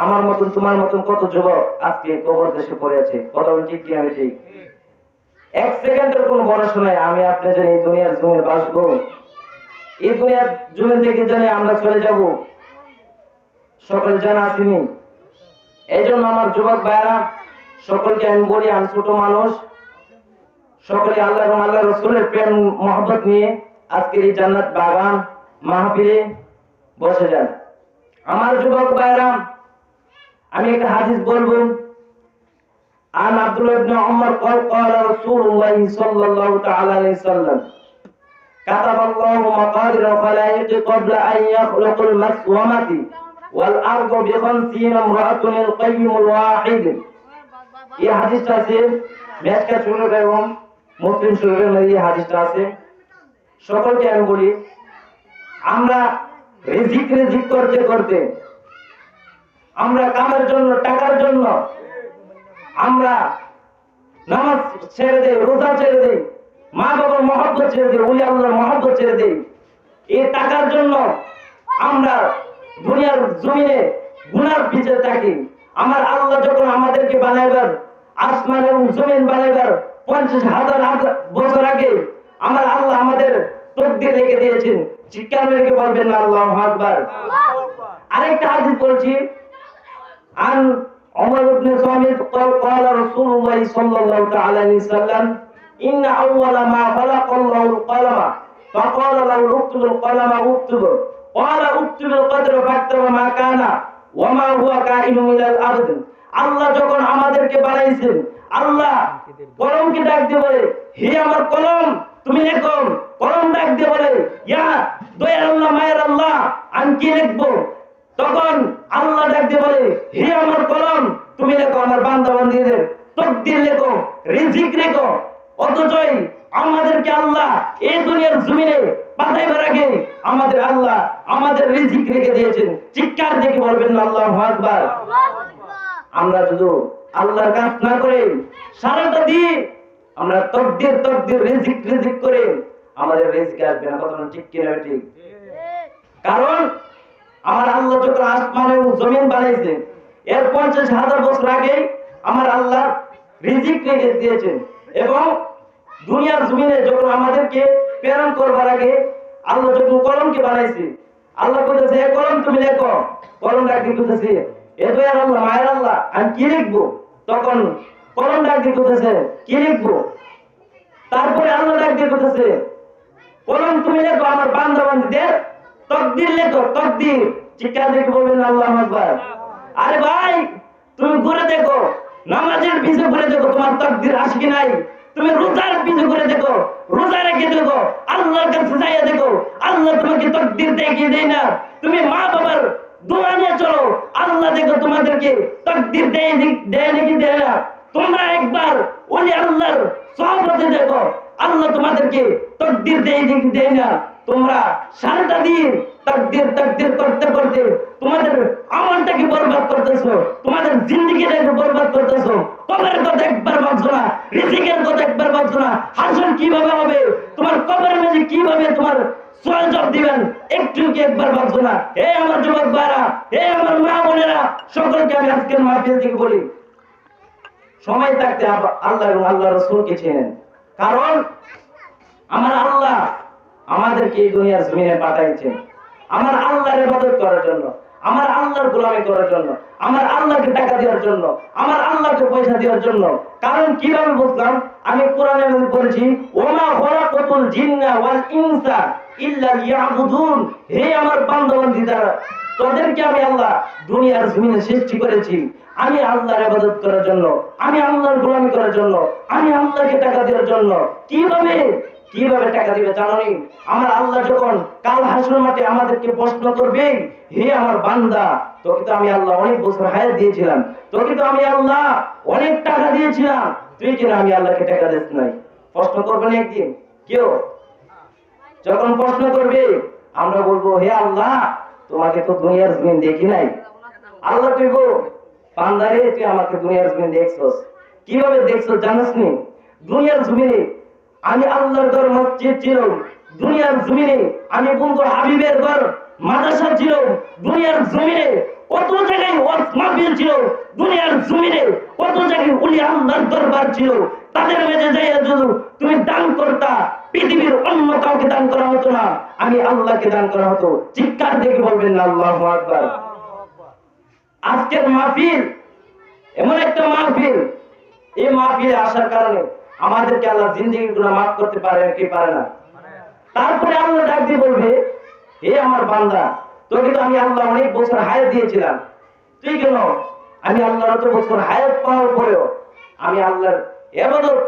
আমার মতন তোমার মতন কত যুবক আজকে কবর দেশে পড়ে আছে, কথা বলছি কি আমি ঠিক? এক সেকেন্ডের কোন ভরসা নাই আমি আপনি জানি এই দুনিয়ার জমিনে বাঁচবো, এই দুনিয়ার জমিন থেকে জানি আমরা চলে যাব, সকল জানা আসেনি। এই জন্য আমার যুবক ভাইরা সকলকে আমি বলি, আমি ছোট মানুষ, সকলে আল্লাহ এবং আল্লাহ রসুলের প্রেম মহব্বত নিয়ে আজকের এই জান্নাত বাগান মাহফিলে বসে যান। আমার যুবক ভাইরা আমি একটা হাদিস বলবো। عن عبد الله بن عمر قال قال رسول الله صلى الله تعالى عليه وسلم كتب الله مقادير الخلائق قبل أن يخلق المسومة والأرض ب50 امرأة القيم الواحد। এই হাদিসটা আছে মিশকাত শরীফ এবং মুসলিম শরীফের মধ্যে এই হাদিসটা আছে। সকলকে আমি বলি, আমরা রিজিক করতে করতে আমরা কামের জন্য টাকার জন্য আমরা নামাজ ছেড়ে দেই, রোজা ছেড়ে দেই, মা বাবার মহব্বত ছেড়ে দেই, ওলি আল্লাহর মহব্বত ছেড়ে দেই। এই টাকার জন্য আমরা দুনিয়ার জমিনে গুনার পিছে থাকি। আমার আল্লাহ যখন আমাদেরকে বানাইবার, আসমান এবং জমিন বানাইবার 50,000 বছর আগে আমার আল্লাহ আমাদের তকদির রেখে দিয়েছেন। চিৎকার মেরে বলবেন না আল্লাহু আকবার। আরেকটা হাদিস বলছি, আন عمر بن صامت قال قال رسول الله صلى الله عليه وسلم إن أول ما خلق الله القلم فقال له اكتب القلم اكتب قال اكتب القدر فاكتب ما كان وما هو كائن إلى الأرض। আল্লাহ যখন আমাদেরকে বানাইছেন, আল্লাহ কলমকে ডাক দিয়ে বলে, হে আমার কলম তুমি লেখো। কলম ডাক দিয়ে বলে, ইয়া দয়ার আল্লাহ মায়ের আল্লাহ আমি কি লিখবো? তখন আল্লাহ ডাক দিয়ে বলে, হে আমার কলম তুমি লেখো আমার বান্দা বান্দীদের তকদির লেখো, রিজিক লেখো। অথচই আমাদেরকে আল্লাহ এই দুনিয়ার জমিনে পাঠাইবার আগে আমাদের আল্লাহ আমাদের রিজিক রেখে দিয়েছেন। চিৎকার দেখে বলবেন না আল্লাহু আকবার। আমরা শুধু আল্লাহর কাজ না করে সারাটা দিয়ে আমরা তকদির রিজিক করে আমাদের রিজিক আসবে না, কথা ঠিক কিনা ঠিক? কারণ আমার আল্লাহ যখন আসমান এবং জমিন বানাইছে এর 50,000 বছর আগে আমার আল্লাহ রিজিক রেখে দিয়েছেন। এবং দুনিয়ার জমিনে যখন আমাদেরকে প্রেরণ করবার আগে আল্লাহ যখন কলমকে বানাইছে, আল্লাহ বলতেছে এ কলম তুমি লেখো। কলম ডাক দিয়ে বলতেছে এ দয়ার আল্লাহ মায়ের আল্লাহ আমি কি লিখবো? তখন কলম ডাক দিয়ে বলতেছে কি লিখবো? তারপরে আল্লাহ ডাক দিয়ে বলতেছে কলম তুমি লেখো আমার বান্দা বান্দীদের তকদির লেখো, তকদির। চিৎকার দেখে বলবেন আল্লাহু আকবার। আরে ভাই তুমি ঘুরে দেখো, নামাজের পিছনে ঘুরে দেখো তোমার তকদির আসে কি নাই। তুমি রোজার পিছনে ঘুরে দেখো, রোজা রেখে দেখো, আল্লাহর কাছে যাইয়া দেখো আল্লাহ তোমাকে তকদির দেখিয়ে দেয় না। তুমি মা বাবার দোয়া নিয়ে চলো, আল্লাহ দেখো তোমাদেরকে তকদির দেয় নাকি দেয় না। তোমরা একবার ওলি আল্লাহর সহবতে দেখো, আল্লাহ তোমাদেরকে তকদির দেয় না। তোমরা সারাটা দিন তকদির করতে করতে তোমাদের আমলটাকে বরবাদ করতেছো, তোমাদের জিন্দেগিটাকে বরবাদ করতেছো। কবরের কথা একবার ভাবছো না, রিজিকের কথা একবার ভাবছো না, হাসর কিভাবে হবে, তোমার কবরের মাঝে কিভাবে তোমার সওয়াল দিবেন একটু কি একবার ভাবছো না? হে আমার যুবক ভাইরা, হে আমার মা বোনেরা, সকলকে আমি আজকের মাহফিল থেকে বলি, সময় থাকতে আল্লাহ এবং আল্লাহ রাসূলকে চেনেন। কারণ আমার আল্লাহ আমাদেরকে এই দুনিয়ার জমিনে পাঠাইছেন আমার আল্লাহর ইবাদত করার জন্য, আমার আল্লাহর গোলামি করার জন্য, আমার আল্লাহকে টাকা দেওয়ার জন্য, আমার আল্লাহকে পয়সা দেওয়ার জন্য। কারণ কিভাবে বুঝলাম? আমি কোরআনে পড়েছি ওমা খালাকাতুল জিন্না ওয়াল ইনসা ইল্লা লিয়াবুদুন। হে আমার বান্দা বান্দীরা, তাদেরকে আমি আল্লাহ দুনিয়ার জমিনে সৃষ্টি করেছি আমি আল্লাহর ইবাদত করার জন্য, আমি আল্লাহর গোলামি করার জন্য, আমি আল্লাহকে টাকা দেওয়ার জন্য। কিভাবে টাকা দিবে জানোনি? আমার আল্লাহ যখন কাল হাসরের মাঠে আমাদেরকে প্রশ্ন করবে, হে আমার বান্দা তোকে তো আমি আল্লাহ অনেক বছর হায়াত দিয়েছিলাম, তোকে তো আমি আল্লাহ অনেক টাকা দিয়েছিলাম, তুই কেন আমি আল্লাহকে টাকা দিস নাই? প্রশ্ন করবে না একদিন কেউ? যখন প্রশ্ন করবে আমরা বলবো হে আল্লাহ তোমাকে তো দুনিয়ার জমিন দেখি নাই। আল্লাহ তুই গো বান্দারে তুই আমাকে দুনিয়ার জমিন দেখছস, কিভাবে দেখছস জানিস নি? দুনিয়ার জমিনে আমি আল্লাহর ঘর মসজিদ ছিল, দুনিয়ার জমিনে আমি বন্ধু হাবিবের ঘর মাদ্রাসা ছিল, দুনিয়ার জমিনে কত ছিল, দুনিয়ার জমিনে কত জায়গায় উলি আল্লাহর দরবার ছিল, তাদের মেঝে যাইয়া যদি তুমি দান করতা, পৃথিবীর অন্য কাউকে দান করা হতো না, আমি আল্লাহকে দান করা হতো। চিৎকার দেখে বলবেন না আল্লাহু আকবার। আজকের মাহফিল এমন একটা মাহফিল, এই মাহফিলে আসার কারণে আমাদেরকে আল্লাহ জিন্দেগির গুনাহ মাফ করতে পারে কি পারে না? তারপরে আল্লাহ ডাক দিয়ে বলবে, হে আমার বান্দা, তোকে তো আমি আল্লাহ অনেক বছর হায়াত দিয়েছিলাম, তুই কেন আমি আল্লাহর অত বছর হায়াত পাওয়ার পরেও আমি আল্লাহর ইবাদত,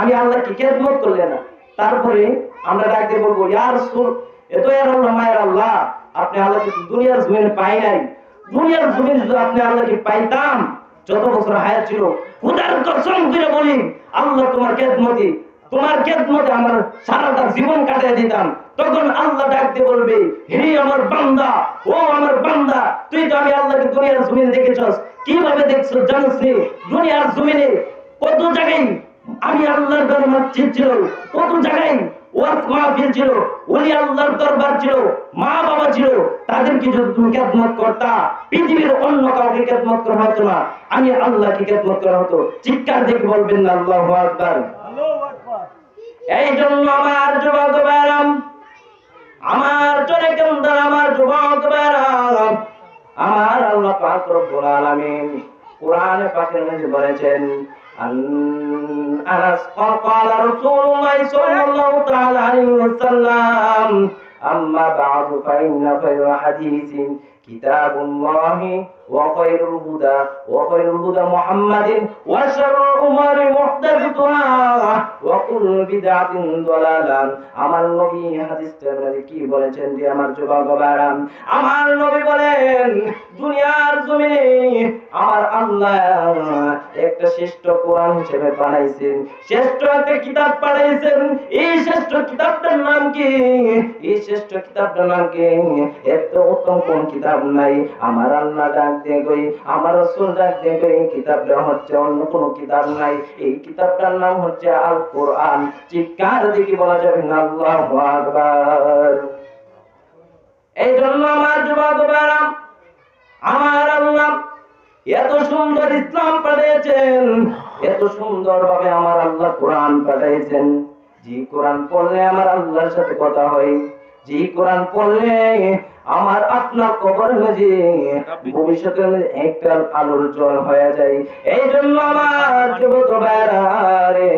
আমি আল্লাহকে খেদমত করলে না? তারপরে আমরা ডাক দিয়ে বলবো, ইয়া রাসূল, এত ইয়া আল্লাহ মায়ের আল্লাহ, আপনি আল্লাহকে দুনিয়ার জমিনে পাই নাই, দুনিয়ার জমিনে যদি আপনি আল্লাহকে পাইতাম, যত বছর হায়াত ছিল, খোদার কসম করে বলি আল্লাহ তোমার খেদমতে, তোমার খেদমতে আমার সারাটা জীবন কাটিয়ে দিতাম। তখন আল্লাহ ডাক দিয়ে বলবে, হে আমার বান্দা, ও আমার বান্দা, তুই তো আমি আল্লাহকে দুনিয়ার জমিনে দেখেছস, কিভাবে দেখছো জানিস নি? দুনিয়ার জমিনে কত জায়গায় আমি আল্লাহর দরবার ছিল, কত জায়গায় ওয়াজ মাহফিল ছিল, ওলি আল্লাহর দরবার ছিল, মা বাবা ছিল, তাদেরকে যদি তুমি খেদমত করতা, পৃথিবীর অন্য কাউকে খেদমত করা হতো না, আমি আল্লাহকে খেদমত করা হতো। চিৎকার দেখে বলবেন না আল্লাহু আকবার। এই জন্য আমার যুবক ভাইরা, আমার জোরে কান্দার আমার যুবক ভাইরা, আমার আল্লাহ পাক রব্বুল আলামিন কোরআনে পাকের মধ্যে বলেছেন, আনাস ক্বালা রাসূলুল্লাহ সাল্লাল্লাহু তাআলা আলাইহি ওয়াসাল্লাম, আম্মা বা'দু ফাইন্না খায়রা হাদিসিন কিতাবুল্লাহি ওয়া খায়রুল হুদা মুহাম্মাদিন ওয়া শাররুল উমুরি মুহদাসাতুহা ওয়া কুল্লু বিদআতিন দালালাহ। আমার নবী হাদিসের মধ্যে কি বলেছেন যে আমার যুবক ভাইরা, আমার নবী বলেন, দুনিয়ার জমিনে আমার আল্লাহ একটা শ্রেষ্ঠ কোরআন হিসেবে বানাইছেন, শ্রেষ্ঠ একটা কিতাব পাঠাইছেন। এই শ্রেষ্ঠ কিতাবটার নাম কি? এই শ্রেষ্ঠ কিতাবটার নাম কি? এত উত্তম কোন কিতাব নাই। আমার আল্লাহ ডাক দিয়ে কই, আমার রাসূল ডাক দিয়ে কই, এই কিতাবটা হচ্ছে অন্য কোনো কিতাব নাই, এই কিতাবটার নাম হচ্ছে আল কোরআন। চিৎকার দিয়ে বলা যাবে না আল্লাহু আকবার। এই জন্য আমার যুবক ভাইরা, আমার আল্লাহ এত সুন্দর ইসলাম পাঠিয়েছেন, এত সুন্দর ভাবে আমার আল্লাহ কোরআন পাঠিয়েছেন। যে কোরআন পড়লে আমার আল্লাহর সাথে কথা হয়, যে কোরআন পড়লে আমার আপনার কবর মধ্যে ভবিষ্যতে একটা আলোর জল হয়ে যায়। এই জন্য আমার যুবক ভাইরা রে,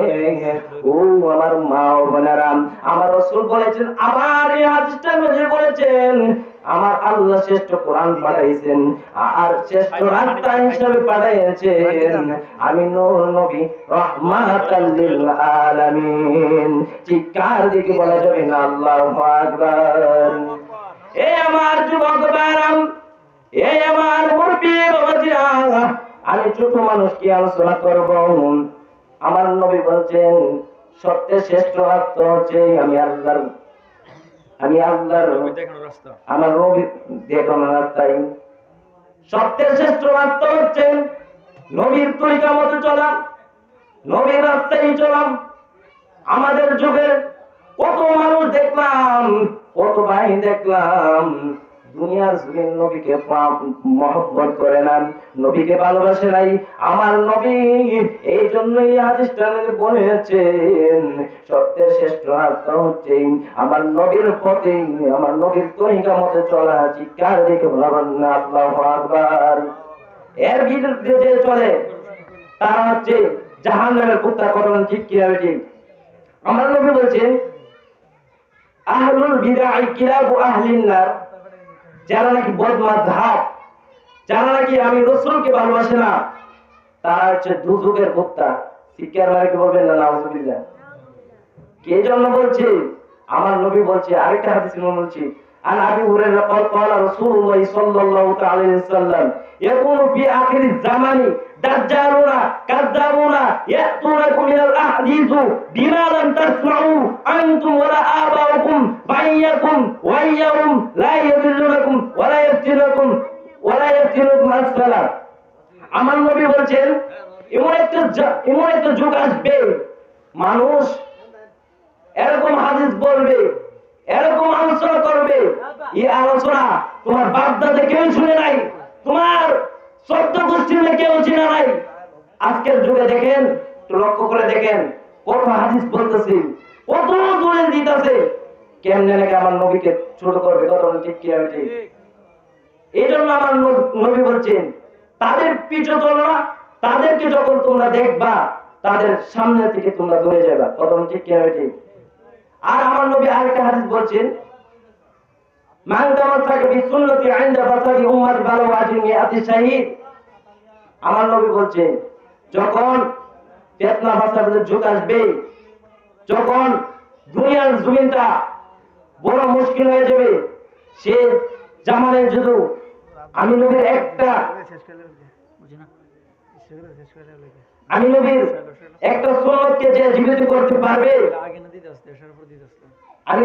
ও আমার মা ও বোনেরা, আমার রাসূল বলেছেন, আমার এই হাদিসটার মধ্যে বলেছেন, আমার আল্লাহ শ্রেষ্ঠ কোরআন পাঠাইছেন, আর শ্রেষ্ঠ রাস্তা হিসেবে পাঠাইছেন আমি নূর নবী রাহমাতাল লিল আলামিন। চিৎকার দিয়ে বলা যাবে না আল্লাহু আকবার। এই আমার যুবক ভাইরা, এই আমার মুরব্বি বাবাজিরা, আমি ছোট মানুষ কি আলোচনা করব? আমার নবী বলছেন, সবচেয়ে শ্রেষ্ঠ রাস্তা হচ্ছে আমি আল্লাহর আমার নবী দেখানো রাস্তায়। সবচেয়ে শ্রেষ্ঠ রাস্তা হচ্ছে নবীর তরিকা মতো চলা, নবীর রাস্তায় চলা। আমাদের যুগের কত মানুষ দেখলাম, কত ভাই দেখলাম, দুনিয়ার যুগে নবীকে মহব্বত করে না, নবীকে ভালোবাসে নাই। আমার নবী এই জন্যই হাদিসটা বলেছেন, সত্যের শ্রেষ্ঠ রাস্তা হচ্ছে আমার নবীর পথে, আমার নবীর তরিকা মতে চলা। চিৎকার দেখে বলবেন না আল্লাহু আকবার। এর বিরুদ্ধে যে চলে তারা হচ্ছে জাহান্নামের কুত্তা। করণ ঠিক কিভাবে? ঠিক আমার নবী বলছেন, আহলুল বিদআহ কিলাবু আহলিন নার, যারা নাকি বদমাযহাব, যারা নাকি আমি রাসূলকে ভালোবাসে না, তারা হচ্ছে দুযুগের কুত্তা। শিক্ষার মালিক বলবেন না নাউযুবিল্লাহ। কে জন্য বলছে? আমার নবী বলছে। আরেকটা হাদিস বলছি, আন আবি হুরায়রা قال رسول الله صلى الله عليه وسلم يكون في آخر الزمان دجالون كذابون يأتونكم من الأحاديث بما لم تسمعوا أنتم ولا آباؤكم فإياكم وإياهم لا يضلونكم ولا يفتنونكم أسفلا। আমার নবী বলছেন, এমন একটা যুগ আসবে, মানুষ এরকম হাদিস বলবে, এরকম আলোচনা করবে, এই আলোচনা তোমার বাপ দাদা কেউ শুনে নাই, তোমার 14 গোষ্ঠীর কেউ চিনা নাই। আজকের যুগে দেখেন, একটু লক্ষ্য করে দেখেন, কত হাদিস বলতেছি, কত দলিল দিতেছে, কেমনে নাকি আমার নবীকে ছোট করবে, কত ঠিক কি আমি ঠিক। এই জন্য আমার নবী বলছেন, তাদের পিছু চলো না, তাদেরকে যখন তোমরা দেখবা তাদের সামনে থেকে তোমরা দূরে যাবা, কত ঠিক কি আমি ঠিক। আর আমার নবী আরেকটা হাদিস বলছেন, মান তামাসসাকা বিসুন্নতি ইনদা ফাসাদি উম্মতি বালাউ আজরি মিআতি শাহীদ। আমার নবী বলছেন, যখন ফিতনা ফাসাদের যুগ আসবে, যখন দুনিয়ার জমিনটা বড় মুশকিল হয়ে যাবে, সে জামানের শুধু আমি নবীর একটা সুন্নতকে যে জীবিত করতে পারবে, আমি